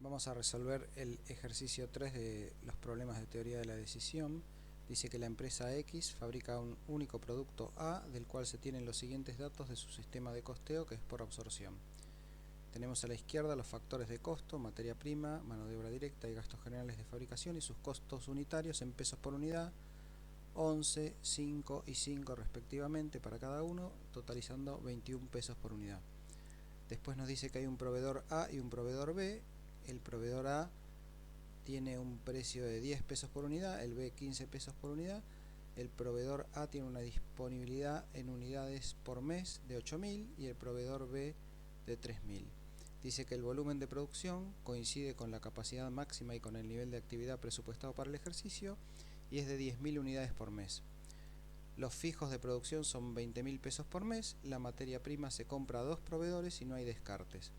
Vamos a resolver el ejercicio 3 de los problemas de teoría de la decisión. Dice que la empresa X fabrica un único producto A, del cual se tienen los siguientes datos de su sistema de costeo, que es por absorción. Tenemos a la izquierda los factores de costo, materia prima, mano de obra directa y gastos generales de fabricación y sus costos unitarios en pesos por unidad, 11, 5 y 5 respectivamente para cada uno, totalizando 21 pesos por unidad. Después nos dice que hay un proveedor A y un proveedor B. El proveedor A tiene un precio de 10 pesos por unidad, el B 15 pesos por unidad. El proveedor A tiene una disponibilidad en unidades por mes de 8.000 y el proveedor B de 3.000. Dice que el volumen de producción coincide con la capacidad máxima y con el nivel de actividad presupuestado para el ejercicio y es de 10.000 unidades por mes. Los fijos de producción son 20.000 pesos por mes, la materia prima se compra a dos proveedores y no hay descartes.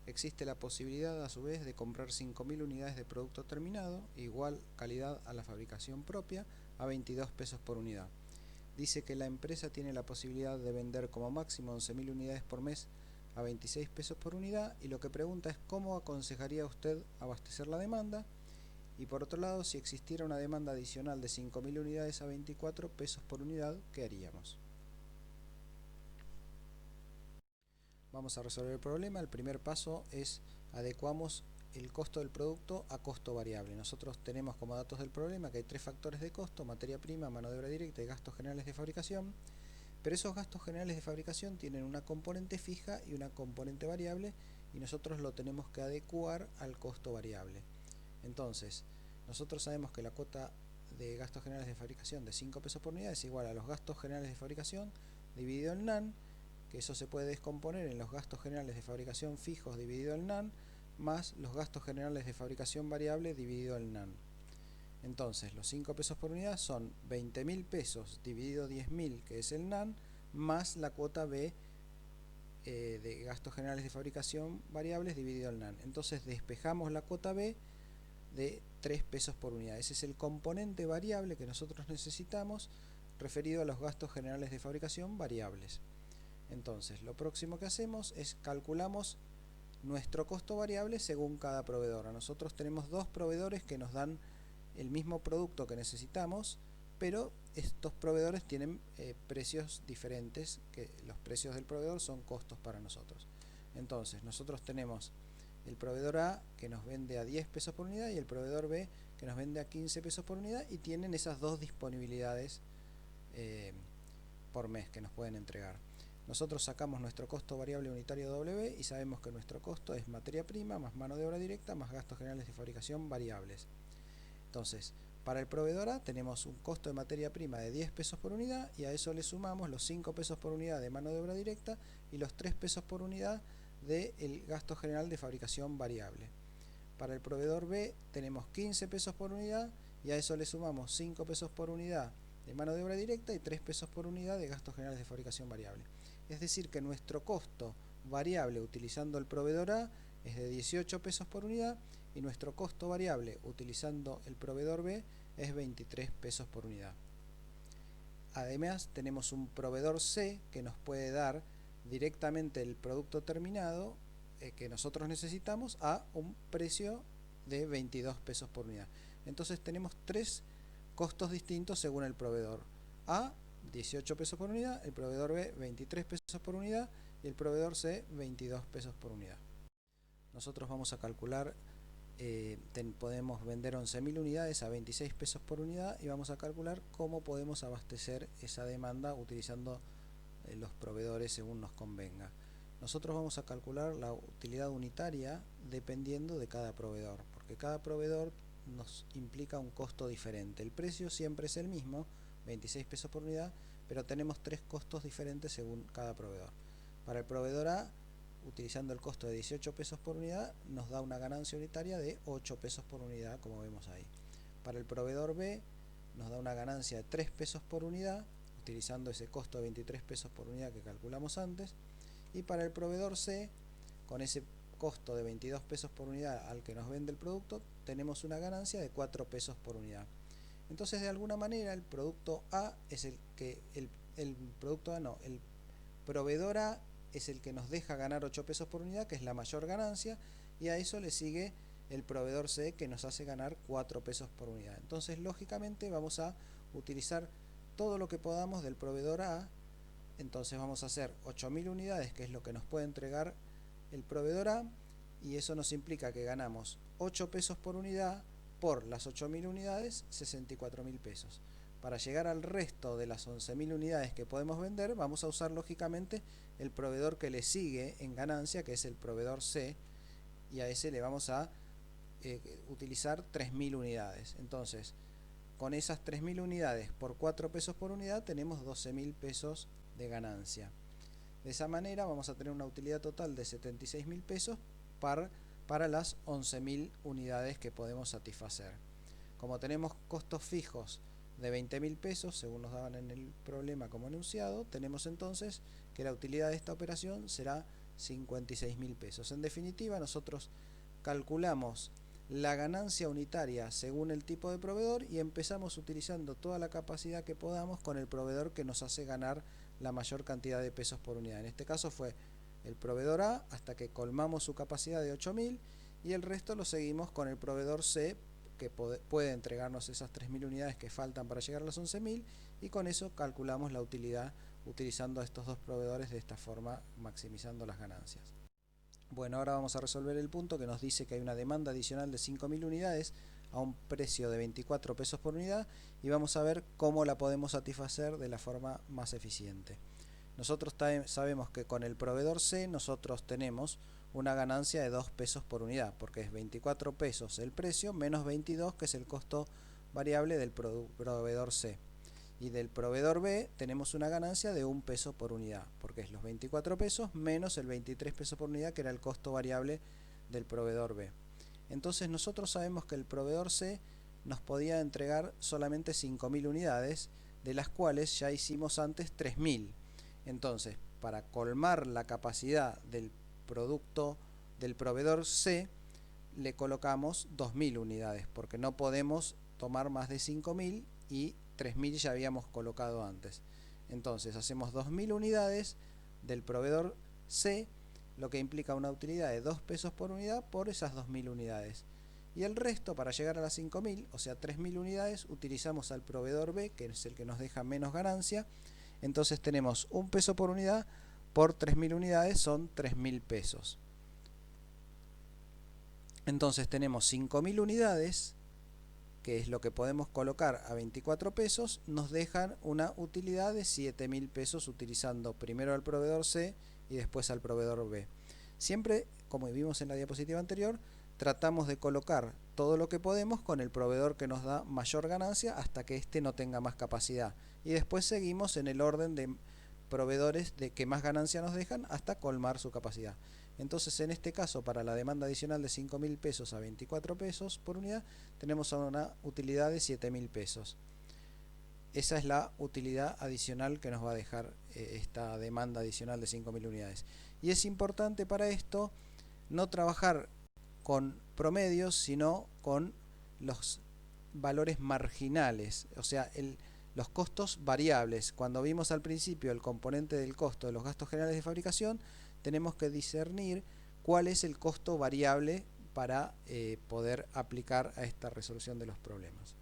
Existe la posibilidad a su vez de comprar 5.000 unidades de producto terminado, igual calidad a la fabricación propia, a 22 pesos por unidad. Dice que la empresa tiene la posibilidad de vender como máximo 11.000 unidades por mes a 26 pesos por unidad, y lo que pregunta es cómo aconsejaría usted abastecer la demanda, y por otro lado, si existiera una demanda adicional de 5.000 unidades a 24 pesos por unidad, ¿qué haríamos? Vamos a resolver el problema. El primer paso es adecuamos el costo del producto a costo variable. Nosotros tenemos como datos del problema que hay tres factores de costo: materia prima, mano de obra directa y gastos generales de fabricación. Pero esos gastos generales de fabricación tienen una componente fija y una componente variable, y nosotros lo tenemos que adecuar al costo variable. Entonces, nosotros sabemos que la cuota de gastos generales de fabricación de 5 pesos por unidad es igual a los gastos generales de fabricación dividido en NAN, que eso se puede descomponer en los gastos generales de fabricación fijos dividido en NAN, más los gastos generales de fabricación variable dividido en NAN. Entonces, los 5 pesos por unidad son 20.000 pesos dividido 10.000, que es el NAN, más la cuota B de gastos generales de fabricación variables dividido el NAN. Entonces, despejamos la cuota B de 3 pesos por unidad. Ese es el componente variable que nosotros necesitamos referido a los gastos generales de fabricación variables. Entonces, lo próximo que hacemos es calculamos nuestro costo variable según cada proveedor. Nosotros tenemos dos proveedores que nos dan el mismo producto que necesitamos, pero estos proveedores tienen precios diferentes, que los precios del proveedor son costos para nosotros. Entonces, nosotros tenemos el proveedor A que nos vende a 10 pesos por unidad y el proveedor B que nos vende a 15 pesos por unidad, y tienen esas dos disponibilidades por mes que nos pueden entregar. Nosotros sacamos nuestro costo variable unitario W y sabemos que nuestro costo es materia prima más mano de obra directa más gastos generales de fabricación variables. Entonces, para el proveedor A tenemos un costo de materia prima de 10 pesos por unidad, y a eso le sumamos los 5 pesos por unidad de mano de obra directa y los 3 pesos por unidad del gasto general de fabricación variable. Para el proveedor B tenemos 15 pesos por unidad, y a eso le sumamos 5 pesos por unidad de mano de obra directa y 3 pesos por unidad de gastos generales de fabricación variable. Es decir, que nuestro costo variable utilizando el proveedor A es de 18 pesos por unidad, y nuestro costo variable utilizando el proveedor B es 23 pesos por unidad. Además, tenemos un proveedor C que nos puede dar directamente el producto terminado que nosotros necesitamos a un precio de 22 pesos por unidad. Entonces tenemos tres costos distintos según el proveedor. A, 18 pesos por unidad; el proveedor B, 23 pesos por unidad; y el proveedor C, 22 pesos por unidad. Nosotros vamos a calcular, podemos vender 11.000 unidades a 26 pesos por unidad, y vamos a calcular cómo podemos abastecer esa demanda utilizando los proveedores según nos convenga. Nosotros vamos a calcular la utilidad unitaria dependiendo de cada proveedor, porque cada proveedor nos implica un costo diferente. El precio siempre es el mismo, 26 pesos por unidad, pero tenemos tres costos diferentes según cada proveedor. Para el proveedor A, utilizando el costo de 18 pesos por unidad, nos da una ganancia unitaria de 8 pesos por unidad, como vemos ahí. Para el proveedor B, nos da una ganancia de 3 pesos por unidad, utilizando ese costo de 23 pesos por unidad que calculamos antes. Y para el proveedor C, con ese costo de 22 pesos por unidad al que nos vende el producto, tenemos una ganancia de 4 pesos por unidad. Entonces, de alguna manera, el producto A es el que el proveedor A es el que nos deja ganar 8 pesos por unidad, que es la mayor ganancia, y a eso le sigue el proveedor C, que nos hace ganar 4 pesos por unidad. Entonces lógicamente vamos a utilizar todo lo que podamos del proveedor A. Entonces vamos a hacer 8.000 unidades, que es lo que nos puede entregar el proveedor A, y eso nos implica que ganamos 8 pesos por unidad por las 8.000 unidades, 64.000 pesos. Para llegar al resto de las 11.000 unidades que podemos vender, vamos a usar lógicamente el proveedor que le sigue en ganancia, que es el proveedor C, y a ese le vamos a utilizar 3.000 unidades. Entonces, con esas 3.000 unidades por 4 pesos por unidad, tenemos 12.000 pesos de ganancia. De esa manera vamos a tener una utilidad total de 76.000 pesos para las 11.000 unidades que podemos satisfacer. Como tenemos costos fijos de 20.000 pesos, según nos daban en el problema como enunciado, tenemos entonces que la utilidad de esta operación será 56.000 pesos. En definitiva, nosotros calculamos la ganancia unitaria según el tipo de proveedor y empezamos utilizando toda la capacidad que podamos con el proveedor que nos hace ganar la mayor cantidad de pesos por unidad. En este caso fue el proveedor A hasta que colmamos su capacidad de 8.000, y el resto lo seguimos con el proveedor C, que puede entregarnos esas 3.000 unidades que faltan para llegar a las 11.000, y con eso calculamos la utilidad utilizando a estos dos proveedores de esta forma, maximizando las ganancias. Bueno, ahora vamos a resolver el punto que nos dice que hay una demanda adicional de 5.000 unidades a un precio de 24 pesos por unidad, y vamos a ver cómo la podemos satisfacer de la forma más eficiente. Nosotros sabemos que con el proveedor C nosotros tenemos una ganancia de 2 pesos por unidad, porque es 24 pesos el precio menos 22, que es el costo variable del proveedor C. Y del proveedor B tenemos una ganancia de 1 peso por unidad, porque es los 24 pesos menos el 23 pesos por unidad, que era el costo variable del proveedor B. Entonces nosotros sabemos que el proveedor C nos podía entregar solamente 5.000 unidades, de las cuales ya hicimos antes 3.000. Entonces, para colmar la capacidad del producto del proveedor C, le colocamos 2.000 unidades, porque no podemos tomar más de 5.000 y 3.000 ya habíamos colocado antes. Entonces hacemos 2.000 unidades del proveedor C, lo que implica una utilidad de 2 pesos por unidad por esas 2.000 unidades. Y el resto, para llegar a las 5.000, o sea 3.000 unidades, utilizamos al proveedor B, que es el que nos deja menos ganancia. Entonces tenemos 1 peso por unidad por 3.000 unidades, son 3.000 pesos. Entonces tenemos 5.000 unidades, que es lo que podemos colocar a 24 pesos, nos dejan una utilidad de 7.000 pesos utilizando primero al proveedor C y después al proveedor B. Siempre, como vimos en la diapositiva anterior, tratamos de colocar todo lo que podemos con el proveedor que nos da mayor ganancia hasta que éste no tenga más capacidad. Y después seguimos en el orden de proveedores de que más ganancia nos dejan hasta colmar su capacidad. Entonces, en este caso, para la demanda adicional de 5.000 pesos a 24 pesos por unidad, tenemos una utilidad de 7.000 pesos. Esa es la utilidad adicional que nos va a dejar esta demanda adicional de 5.000 unidades. Y es importante para esto no trabajar con promedios, sino con los valores marginales, o sea, los costos variables. Cuando vimos al principio el componente del costo de los gastos generales de fabricación, tenemos que discernir cuál es el costo variable para poder aplicar a esta resolución de los problemas.